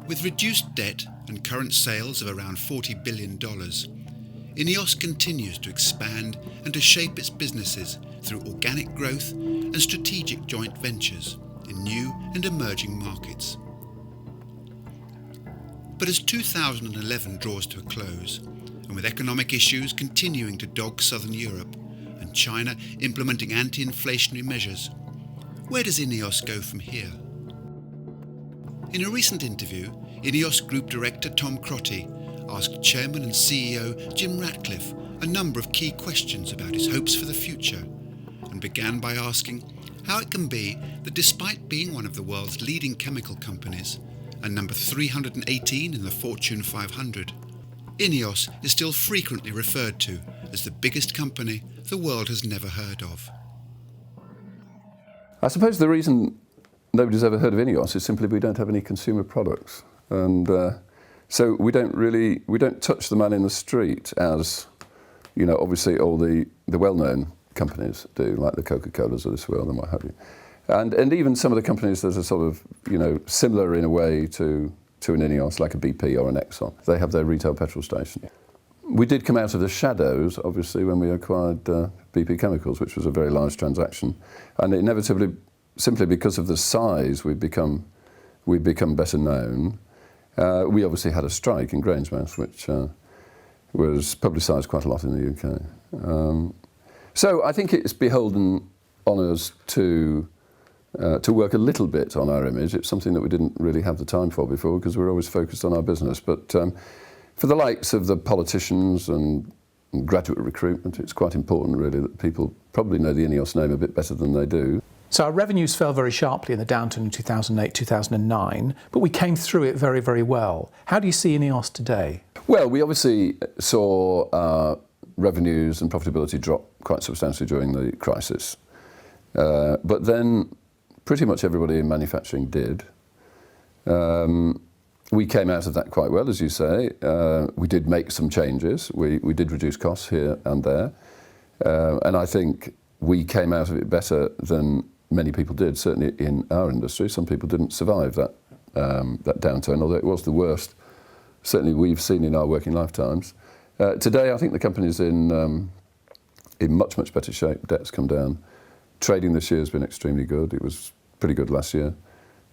With reduced debt and current sales of around $40 billion, INEOS continues to expand and to shape its businesses through organic growth and strategic joint ventures in new and emerging markets. But as 2011 draws to a close, and with economic issues continuing to dog southern Europe and China implementing anti-inflationary measures, where does INEOS go from here? In a recent interview, INEOS Group Director Tom Crotty asked Chairman and CEO Jim Ratcliffe a number of key questions about his hopes for the future, and began by asking how it can be that despite being one of the world's leading chemical companies and number 318 in the Fortune 500, INEOS is still frequently referred to as the biggest company the world has never heard of. I suppose the reason nobody's ever heard of INEOS is simply we don't have any consumer products. And so we don't touch the man in the street as, you know, obviously all the well-known companies do, like the Coca-Colas of this world and what have you. And even some of the companies that are sort of, you know, similar in a way to an INEOS, like a BP or an Exxon. They have their retail petrol station. We did come out of the shadows, obviously, when we acquired BP Chemicals, which was a very large transaction. And inevitably, simply because of the size, we've become better known. We obviously had a strike in Grangemouth, which was publicised quite a lot in the UK. So I think it's beholden on us to work a little bit on our image. It's something that we didn't really have the time for before because we're always focused on our business. But for the likes of the politicians and graduate recruitment, it's quite important really that people probably know the INEOS name a bit better than they do. So our revenues fell very sharply in the downturn in 2008, 2009, but we came through it very, very well. How do you see INEOS today? Well, we obviously saw our revenues and profitability drop quite substantially during the crisis. But then pretty much everybody in manufacturing did. We came out of that quite well, as you say. We did make some changes. We did reduce costs here and there. And I think we came out of it better than many people did, certainly in our industry. Some people didn't survive that downturn, although it was the worst certainly we've seen in our working lifetimes. Today, I think the company's in much, much better shape. Debt's come down. Trading this year has been extremely good. It was pretty good last year.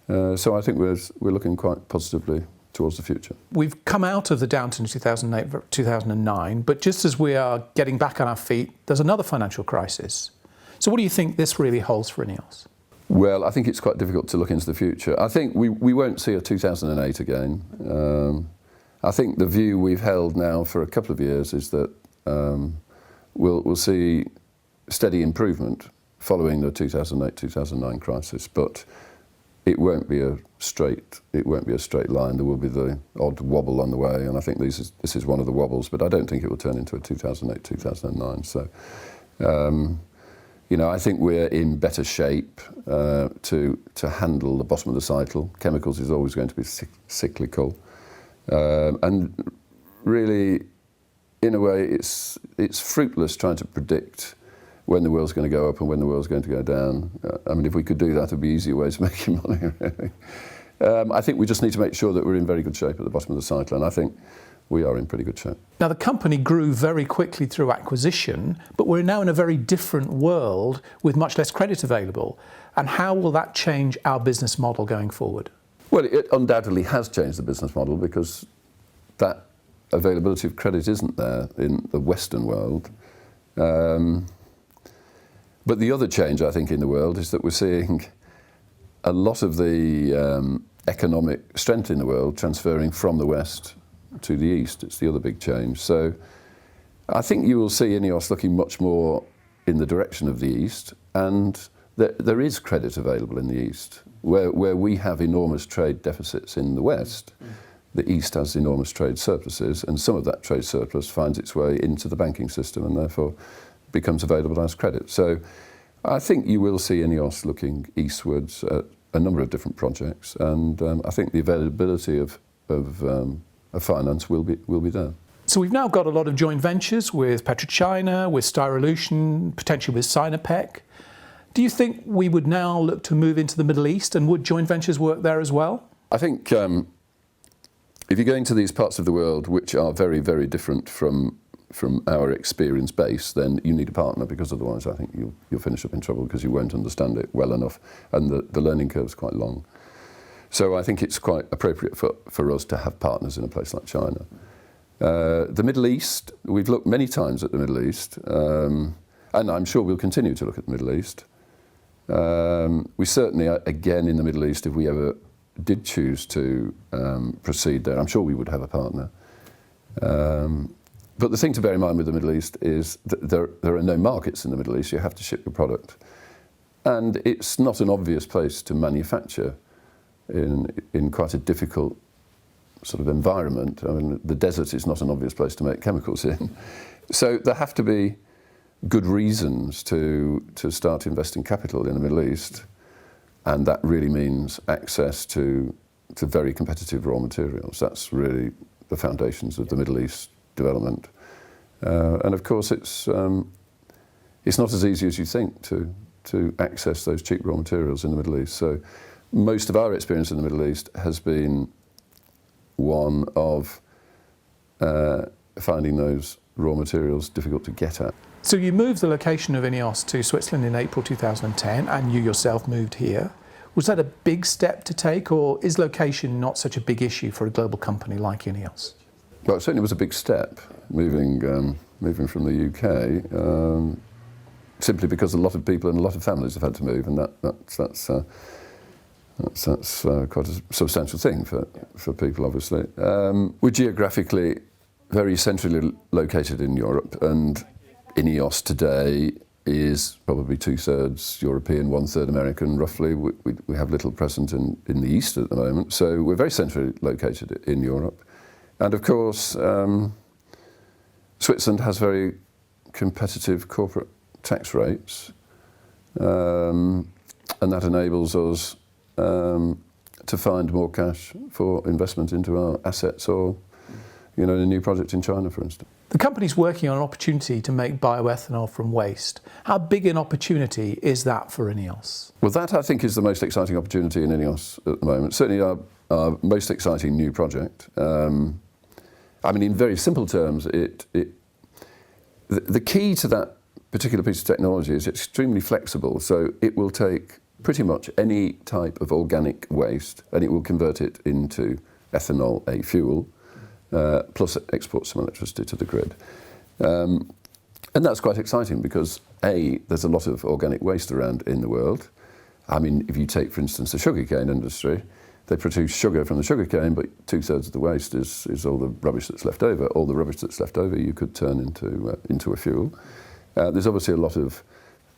So I think we're looking quite positively towards the future. We've come out of the downturn in 2008, 2009, but just as we are getting back on our feet, there's another financial crisis. So what do you think this really holds for INEOS? Well, I think it's quite difficult to look into the future. I think we won't see a 2008 again. I think the view we've held now for a couple of years is that we'll see steady improvement following the 2008-2009 crisis, but it won't be a straight line. There will be the odd wobble on the way, and I think this is one of the wobbles. But I don't think it will turn into a 2008-2009. So, you know, I think we're in better shape to handle the bottom of the cycle. Chemicals is always going to be cyclical, and really, in a way, it's fruitless trying to predict when the world's going to go up and when the world's going to go down. I mean, if we could do that, it'd be easier ways of making money, really. I think we just need to make sure that we're in very good shape at the bottom of the cycle, and I think we are in pretty good shape. Now, the company grew very quickly through acquisition, but we're now in a very different world with much less credit available. And how will that change our business model going forward? Well, it undoubtedly has changed the business model because that availability of credit isn't there in the Western world. But the other change, I think, in the world is that we're seeing a lot of the economic strength in the world transferring from the West to the East. It's the other big change. So I think you will see INEOS looking much more in the direction of the East, and there is credit available in the East. Where we have enormous trade deficits in the West, the East has enormous trade surpluses, and some of that trade surplus finds its way into the banking system and therefore becomes available as credit. So I think you will see INEOS looking eastwards at a number of different projects, and I think the availability of finance will be there. So we've now got a lot of joint ventures with PetroChina, with Styrolution, potentially with Sinopec. Do you think we would now look to move into the Middle East, and would joint ventures work there as well? I think if you're going to these parts of the world which are very, very different from our experience base, then you need a partner, because otherwise I think you'll finish up in trouble because you won't understand it well enough, and the learning curve is quite long. So I think it's quite appropriate for us to have partners in a place like China. The Middle East, we've looked many times at the Middle East, and I'm sure we'll continue to look at the Middle East. We certainly, again, in the Middle East, if we ever did choose to proceed there, I'm sure we would have a partner. But the thing to bear in mind with the Middle East is that there are no markets in the Middle East. You have to ship your product. And it's not an obvious place to manufacture in quite a difficult sort of environment. I mean, the desert is not an obvious place to make chemicals in. So there have to be good reasons to start investing capital in the Middle East, and that really means access to very competitive raw materials. That's really the foundations of the Middle East development. And of course, it's not as easy as you think to access those cheap raw materials in the Middle East. So most of our experience in the Middle East has been one of finding those raw materials difficult to get at. So you moved the location of INEOS to Switzerland in April 2010, and you yourself moved here. Was that a big step to take, or is location not such a big issue for a global company like INEOS? Well, it certainly was a big step, moving from the UK, simply because a lot of people and a lot of families have had to move, and that's quite a substantial thing for people, obviously. We're geographically very centrally located in Europe, and INEOS today is probably 2/3 European, 1/3 American, roughly. We have little presence in the East at the moment, so we're very centrally located in Europe. And of course, Switzerland has very competitive corporate tax rates, and that enables us to find more cash for investment into our assets, or a new project in China, for instance. The company's working on an opportunity to make bioethanol from waste. How big an opportunity is that for INEOS? Well, that I think is the most exciting opportunity in INEOS at the moment. Certainly our most exciting new project. I mean, in very simple terms, the key to that particular piece of technology is it's extremely flexible. So it will take pretty much any type of organic waste and it will convert it into ethanol, a fuel, plus export some electricity to the grid. And that's quite exciting because, A, there's a lot of organic waste around in the world. I mean, if you take, for instance, the sugarcane industry, they produce sugar from the sugarcane, but 2/3 of the waste is all the rubbish that's left over. All the rubbish that's left over you could turn into a fuel. There's obviously a lot of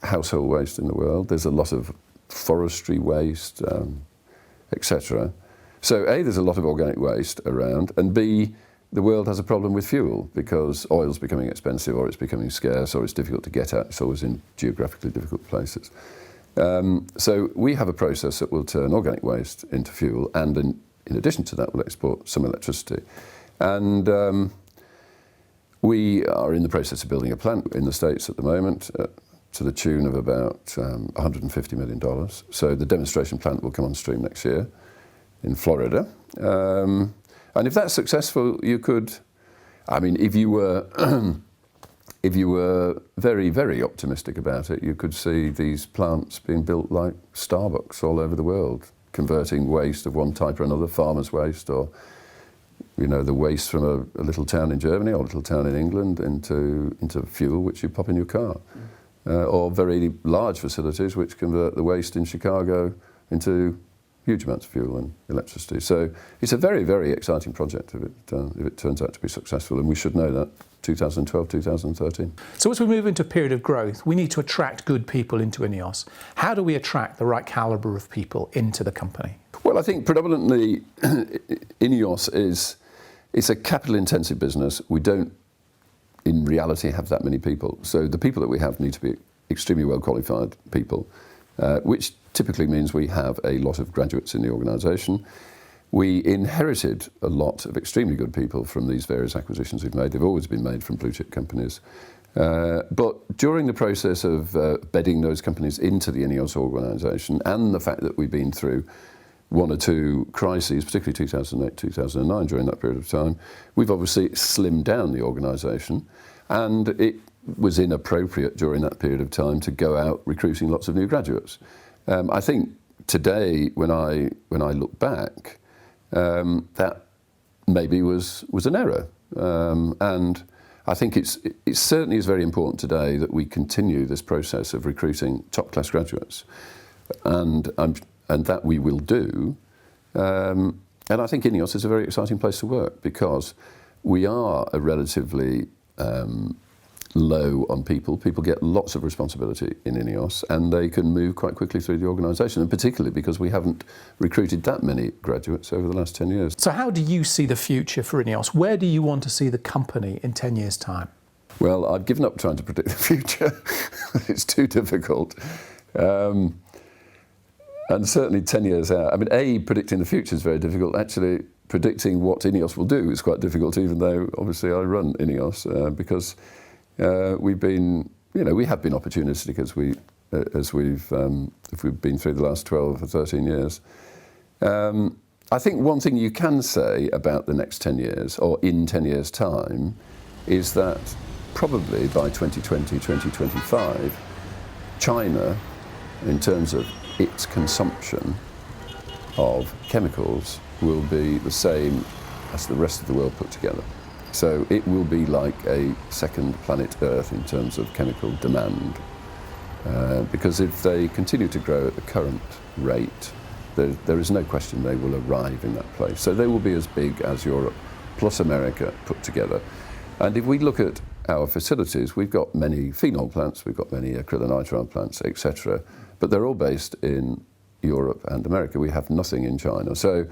household waste in the world. There's a lot of forestry waste, etc. So A, there's a lot of organic waste around, and B, the world has a problem with fuel because oil's becoming expensive, or it's becoming scarce, or it's difficult to get at. It's always in geographically difficult places. So we have a process that will turn organic waste into fuel, and in addition to that, we'll export some electricity. And we are in the process of building a plant in the States at the moment to the tune of about $150 million. So the demonstration plant will come on stream next year in Florida. And if that's successful, you could, I mean, if you were very, very optimistic about it, you could see these plants being built like Starbucks all over the world, converting waste of one type or another, farmers' waste, or the waste from a little town in Germany or a little town in England into fuel which you pop in your car. Or very large facilities which convert the waste in Chicago into huge amounts of fuel and electricity. So it's a very, very exciting project if it turns out to be successful, and we should know that 2012, 2013. So as we move into a period of growth, we need to attract good people into INEOS. How do we attract the right calibre of people into the company? Well, I think predominantly INEOS it's a capital-intensive business. We don't, in reality, have that many people. So the people that we have need to be extremely well-qualified people, which typically means we have a lot of graduates in the organisation. We inherited a lot of extremely good people from these various acquisitions we've made. They've always been made from blue-chip companies. But during the process of bedding those companies into the INEOS organisation, and the fact that we've been through one or two crises, particularly 2008, 2009, during that period of time, we've obviously slimmed down the organisation, and it was inappropriate during that period of time to go out recruiting lots of new graduates. I think today, when I look back, that maybe was an error, and I think it certainly is very important today that we continue this process of recruiting top-class graduates, and that we will do. And I think INEOS is a very exciting place to work because we are a relatively low on people. People get lots of responsibility in INEOS, and they can move quite quickly through the organisation, and particularly because we haven't recruited that many graduates over the last 10 years. So how do you see the future for INEOS? Where do you want to see the company in 10 years' time? Well, I've given up trying to predict the future. It's too difficult. And certainly 10 years out. I mean, predicting the future is very difficult. Actually, predicting what INEOS will do is quite difficult, even though obviously I run INEOS, because we have been opportunistic as we've been through the last 12 or 13 years. I think one thing you can say about the next 10 years, or in 10 years' time, is that probably by 2020, 2025, China, in terms of its consumption of chemicals, will be the same as the rest of the world put together. So it will be like a second planet Earth in terms of chemical demand, because if they continue to grow at the current rate, there is no question they will arrive in that place. So they will be as big as Europe plus America put together. And if we look at our facilities, we've got many phenol plants, we've got many acrylonitrile plants, etc., but they're all based in Europe and America. We have nothing in China. So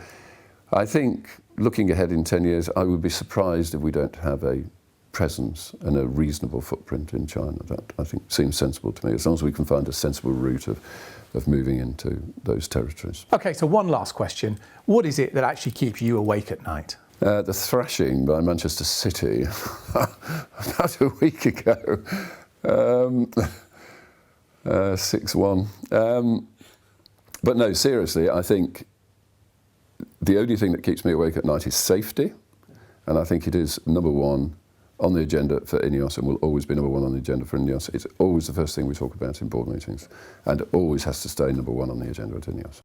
I think looking ahead in 10 years, I would be surprised if we don't have a presence and a reasonable footprint in China. That, I think, seems sensible to me, as long as we can find a sensible route of moving into those territories. Okay, so one last question. What is it that actually keeps you awake at night? The thrashing by Manchester City about a week ago. 6-1. But no, seriously, I think the only thing that keeps me awake at night is safety, and I think it is number one on the agenda for INEOS, and will always be number one on the agenda for INEOS. It's always the first thing we talk about in board meetings, and it always has to stay number one on the agenda at INEOS.